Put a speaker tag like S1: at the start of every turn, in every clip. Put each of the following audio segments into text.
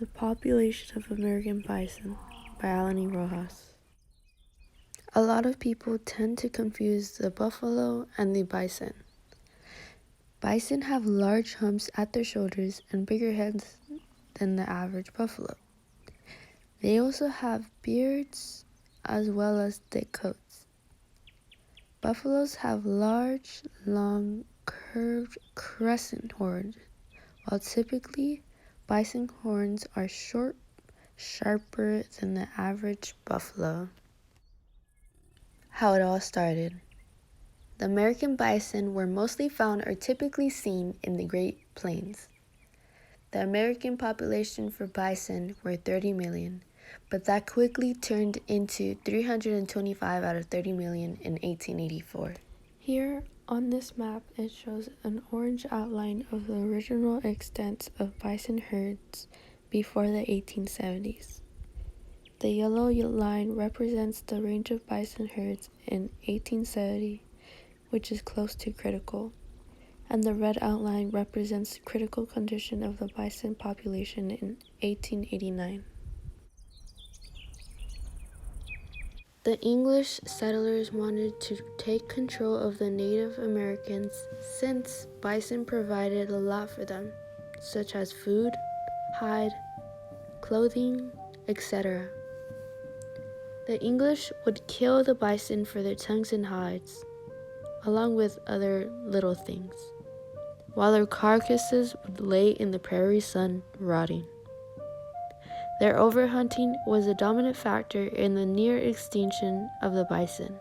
S1: The Population of American Bison by Anlony. A lot of people tend to confuse the buffalo and the bison. Bison have large humps at their shoulders and bigger heads than the average buffalo. They also have beards as well as thick coats. Buffaloes have large, long, curved crescent horns, while typically bison horns are short, sharper than the average buffalo. How it all started. The American bison were mostly found or typically seen in the Great Plains. The American population for bison were 30 million, but that quickly turned into 325 out of 30 million in 1884. Here on this map, it shows an orange outline of the original extent of bison herds before the 1870s. The yellow line represents the range of bison herds in 1870, which is close to critical, and the red outline represents the critical condition of the bison population in 1889. The English settlers wanted to take control of the Native Americans since bison provided a lot for them, such as food, hide, clothing, etc. The English would kill the bison for their tongues and hides, along with other little things, while their carcasses would lay in the prairie sun rotting. Their overhunting was a dominant factor in the near extinction of the bison.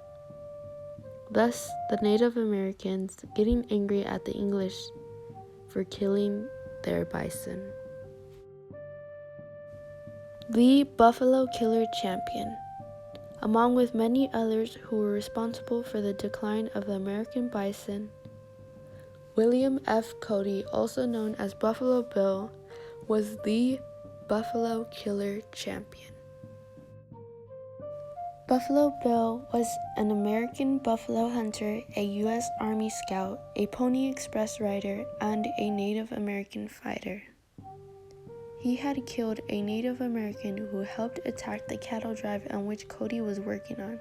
S1: Thus, the Native Americans getting angry at the English for killing their bison. The Buffalo Killer Champion. Along with many others who were responsible for the decline of the American bison, William F. Cody, also known as Buffalo Bill, was the Buffalo Killer Champion. Buffalo Bill was an American buffalo hunter, a U.S. Army scout, a Pony Express rider, and a Native American fighter. He had killed a Native American who helped attack the cattle drive on which Cody was working on.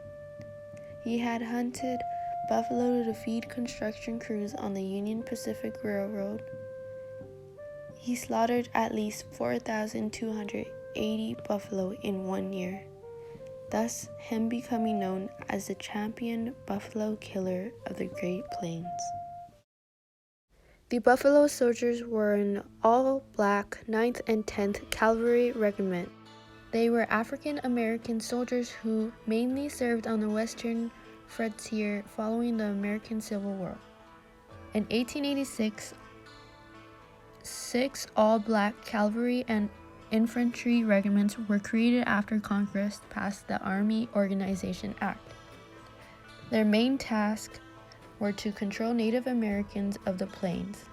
S1: He had hunted buffalo to feed construction crews on the Union Pacific Railroad. He slaughtered at least 4,280 buffalo in 1 year, thus him becoming known as the champion buffalo killer of the Great Plains. The Buffalo Soldiers were an all-black 9th and 10th Cavalry Regiment. They were African American soldiers who mainly served on the western frontier following the American Civil War. In 1886, 6 all-black cavalry and infantry regiments were created after Congress passed the Army Organization Act. Their main task were to control Native Americans of the plains.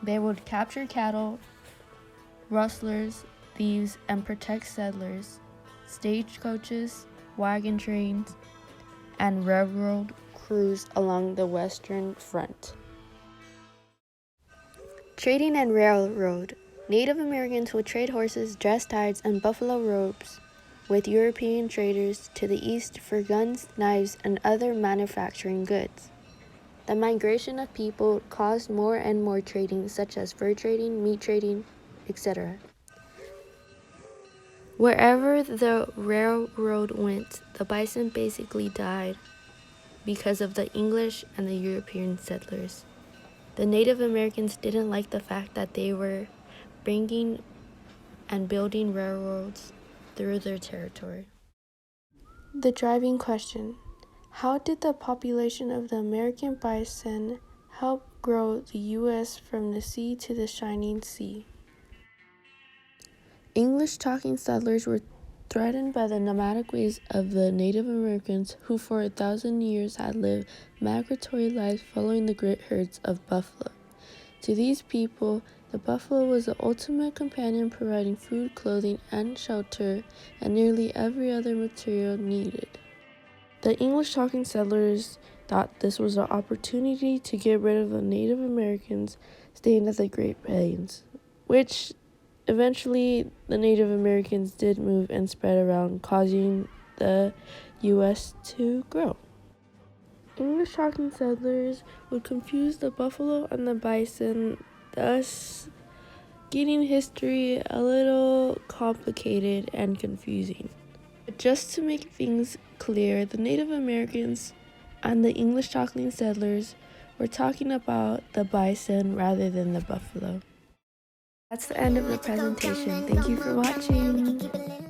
S1: They would capture cattle, rustlers, thieves, and protect settlers, stagecoaches, wagon trains, and railroad crews along the western front. Trading and railroad. Native Americans would trade horses, dressed hides, and buffalo robes with European traders to the east for guns, knives, and other manufacturing goods. The migration of people caused more and more trading, such as fur trading, meat trading, etc. Wherever the railroad went, the bison basically died because of the English and the European settlers. The Native Americans didn't like the fact that they were bringing and building railroads through their territory. The driving question: how did the population of the American bison help grow the U.S. from the sea to the shining sea? English-talking settlers were threatened by the nomadic ways of the Native Americans who for 1,000 years had lived migratory lives following the great herds of buffalo. To these people, the buffalo was the ultimate companion, providing food, clothing, and shelter, and nearly every other material needed. The English-talking settlers thought this was an opportunity to get rid of the Native Americans staying at the Great Plains, which Eventually, the Native Americans did move and spread around, causing the U.S. to grow. English-talking settlers would confuse the buffalo and the bison, thus getting history a little complicated and confusing. But just to make things clear, the Native Americans and the English-talking settlers were talking about the bison rather than the buffalo. That's the end of the presentation. Thank you for watching.